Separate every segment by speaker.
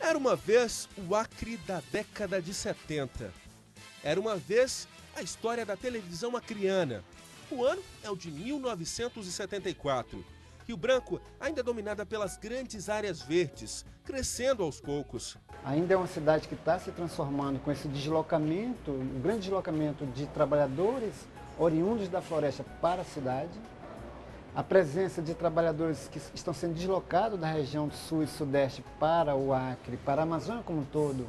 Speaker 1: Era uma vez o Acre da década de 70. Era uma vez a história da televisão acreana. O ano é o de 1974. Rio Branco ainda é dominada pelas grandes áreas verdes, crescendo aos poucos.
Speaker 2: Ainda é uma cidade que está se transformando com esse deslocamento, um grande deslocamento de trabalhadores oriundos da floresta para a cidade. A presença de trabalhadores que estão sendo deslocados da região do sul e sudeste para o Acre, para a Amazônia como um todo,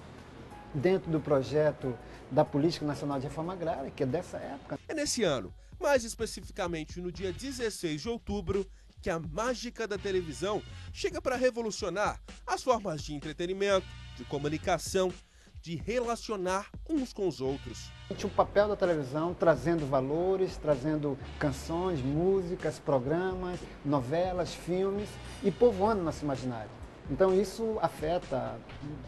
Speaker 2: dentro do projeto da Política Nacional de Reforma Agrária, que é dessa época.
Speaker 1: É nesse ano, mais especificamente no dia 16 de outubro, que a mágica da televisão chega para revolucionar as formas de entretenimento, de comunicação, de relacionar uns com os outros.
Speaker 2: O papel da televisão trazendo valores, trazendo canções, músicas, programas, novelas, filmes e povoando nosso imaginário. Então isso afeta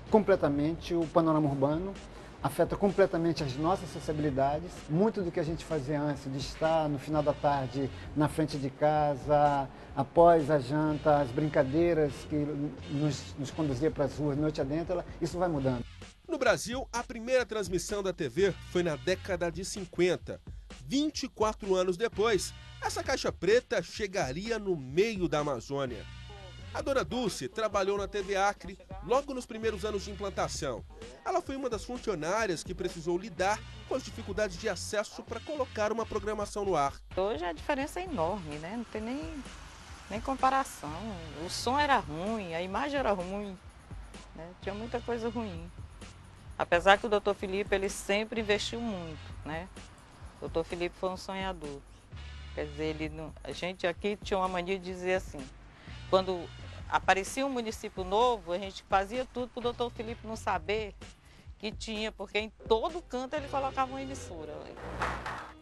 Speaker 2: completamente o panorama urbano, afeta completamente as nossas sensibilidades. Muito do que a gente fazia antes, de estar no final da tarde na frente de casa, após a janta, as brincadeiras que nos conduzia para as ruas noite adentro, isso vai mudando.
Speaker 1: No Brasil, a primeira transmissão da TV foi na década de 50. 24 anos depois, essa caixa preta chegaria no meio da Amazônia. A dona Dulce trabalhou na TV Acre logo nos primeiros anos de implantação. Ela foi uma das funcionárias que precisou lidar com as dificuldades de acesso para colocar uma programação no ar.
Speaker 3: Hoje a diferença é enorme, né? Não tem nem comparação. O som era ruim, a imagem era ruim, né? Tinha muita coisa ruim. Apesar que o Dr. Felipe, ele sempre investiu muito, né? O Dr. Felipe foi um sonhador. Quer dizer, a gente aqui tinha uma mania de dizer assim, quando aparecia um município novo, a gente fazia tudo para o Dr. Felipe não saber que tinha, porque em todo canto ele colocava uma emissora.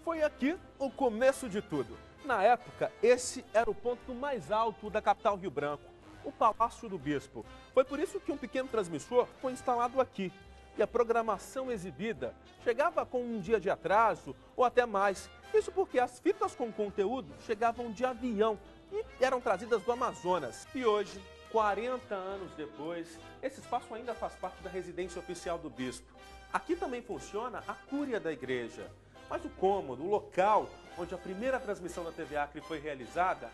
Speaker 1: Foi aqui o começo de tudo. Na época, esse era o ponto mais alto da capital Rio Branco, o Palácio do Bispo. Foi por isso que um pequeno transmissor foi instalado aqui. E a programação exibida chegava com um dia de atraso ou até mais. Isso porque as fitas com conteúdo chegavam de avião e eram trazidas do Amazonas. E hoje, 40 anos depois, esse espaço ainda faz parte da residência oficial do bispo. Aqui também funciona a cúria da igreja. Mas o cômodo, o local onde a primeira transmissão da TV Acre foi realizada,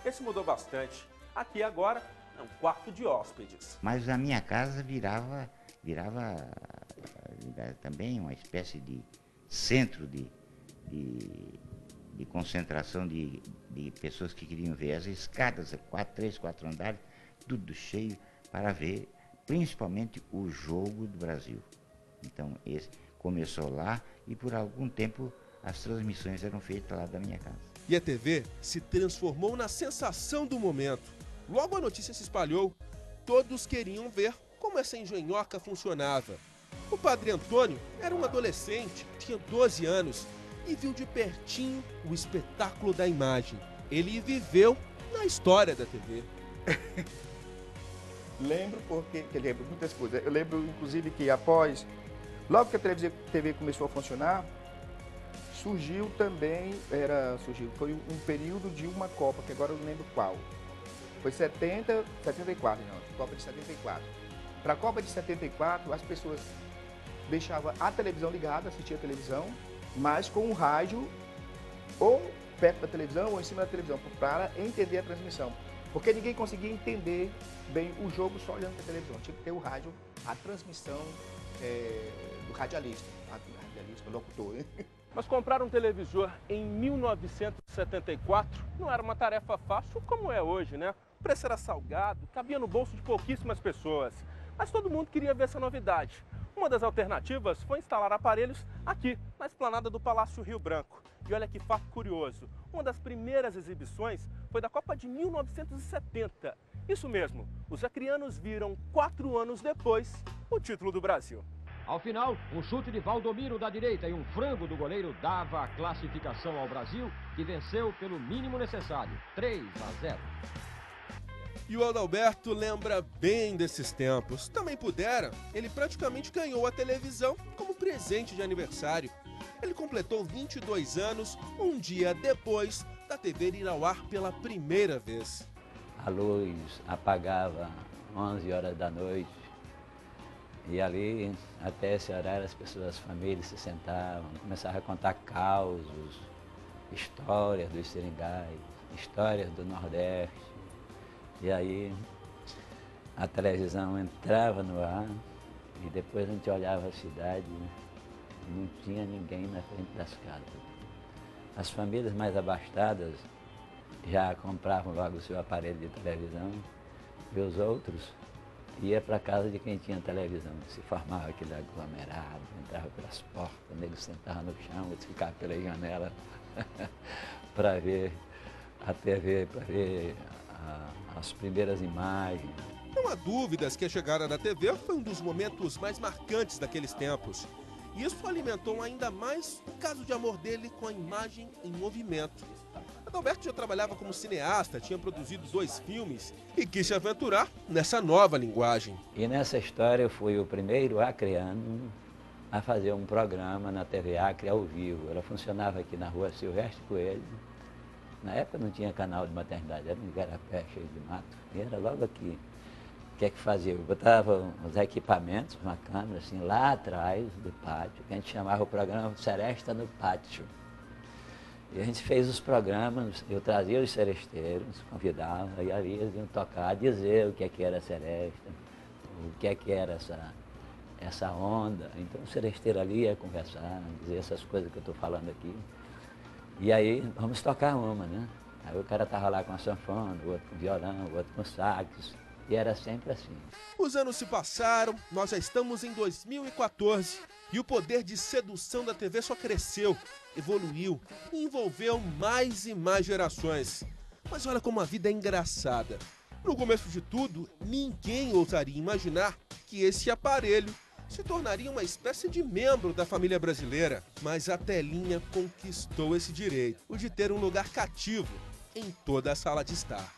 Speaker 1: esse mudou bastante. Aqui agora é um quarto de hóspedes.
Speaker 4: Mas a minha casa virava também uma espécie de centro de concentração de pessoas que queriam ver as escadas, 3, 4 andares, tudo cheio, para ver principalmente o jogo do Brasil. Então, esse começou lá e por algum tempo as transmissões eram feitas lá da minha casa.
Speaker 1: E a TV se transformou na sensação do momento. Logo a notícia se espalhou, todos queriam ver como essa engenhoca funcionava. O padre Antônio era um adolescente, tinha 12 anos e viu de pertinho o espetáculo da imagem. Ele viveu na história da TV.
Speaker 5: Lembro lembro muitas coisas. Eu lembro inclusive que logo que a TV começou a funcionar, surgiu também, foi um período de uma Copa, que agora eu não lembro qual. Foi 74, Copa de 74. Para a Copa de 74, as pessoas deixavam a televisão ligada, assistiam a televisão, mas com o rádio ou perto da televisão ou em cima da televisão, para entender a transmissão. Porque ninguém conseguia entender bem o jogo só olhando para a televisão. Tinha que ter o rádio, a transmissão do radialista, o locutor.
Speaker 1: Mas comprar um televisor em 1974 não era uma tarefa fácil como é hoje, né? O preço era salgado, cabia no bolso de pouquíssimas pessoas. Mas todo mundo queria ver essa novidade. Uma das alternativas foi instalar aparelhos aqui, na esplanada do Palácio Rio Branco. E olha que fato curioso, uma das primeiras exibições foi da Copa de 1970. Isso mesmo, os acreanos viram 4 anos depois o título do Brasil.
Speaker 6: Ao final, um chute de Valdomiro da direita e um frango do goleiro dava a classificação ao Brasil, que venceu pelo mínimo necessário, 3-0.
Speaker 1: E o Adalberto lembra bem desses tempos. Também pudera, ele praticamente ganhou a televisão como presente de aniversário. Ele completou 22 anos, um dia depois da TV ir ao ar pela primeira vez.
Speaker 7: A luz apagava 11 horas da noite E ali, até esse horário, as pessoas, as famílias se sentavam, começavam a contar causos, histórias dos seringais, histórias do Nordeste. E aí a televisão entrava no ar e depois a gente olhava a cidade e não tinha ninguém na frente das casas. As famílias mais abastadas já compravam logo o seu aparelho de televisão e os outros iam para a casa de quem tinha televisão. Se formava aquele aglomerado, entrava pelas portas, o nego sentava no chão, outros ficavam pela janela para ver a TV, para ver as primeiras imagens.
Speaker 1: Não há dúvidas que a chegada da TV foi um dos momentos mais marcantes daqueles tempos. E isso alimentou ainda mais o caso de amor dele com a imagem em movimento. Adalberto já trabalhava como cineasta, tinha produzido 2 filmes e quis se aventurar nessa nova linguagem.
Speaker 7: E nessa história eu fui o primeiro acreano a fazer um programa na TV Acre ao vivo. Ela funcionava aqui na rua Silvestre Coelho. Na época não tinha canal de maternidade, era um igarapé cheio de mato. E era logo aqui. O que é que fazia? Eu botava os equipamentos, uma câmera assim, lá atrás do pátio, que a gente chamava o programa Seresta no Pátio. E a gente fez os programas, eu trazia os seresteiros, convidava, e ali eles iam tocar, dizer o que é que era seresta, o que é que era essa onda. Então o seresteiro ali ia conversar, dizer essas coisas que eu estou falando aqui. E aí, vamos tocar uma, né? Aí o cara estava lá com a sanfona, o outro com violão, o outro com sax. E era sempre assim.
Speaker 1: Os anos se passaram, nós já estamos em 2014 e o poder de sedução da TV só cresceu, evoluiu e envolveu mais e mais gerações. Mas olha como a vida é engraçada. No começo de tudo, ninguém ousaria imaginar que esse aparelho se tornaria uma espécie de membro da família brasileira. Mas a telinha conquistou esse direito, o de ter um lugar cativo em toda a sala de estar.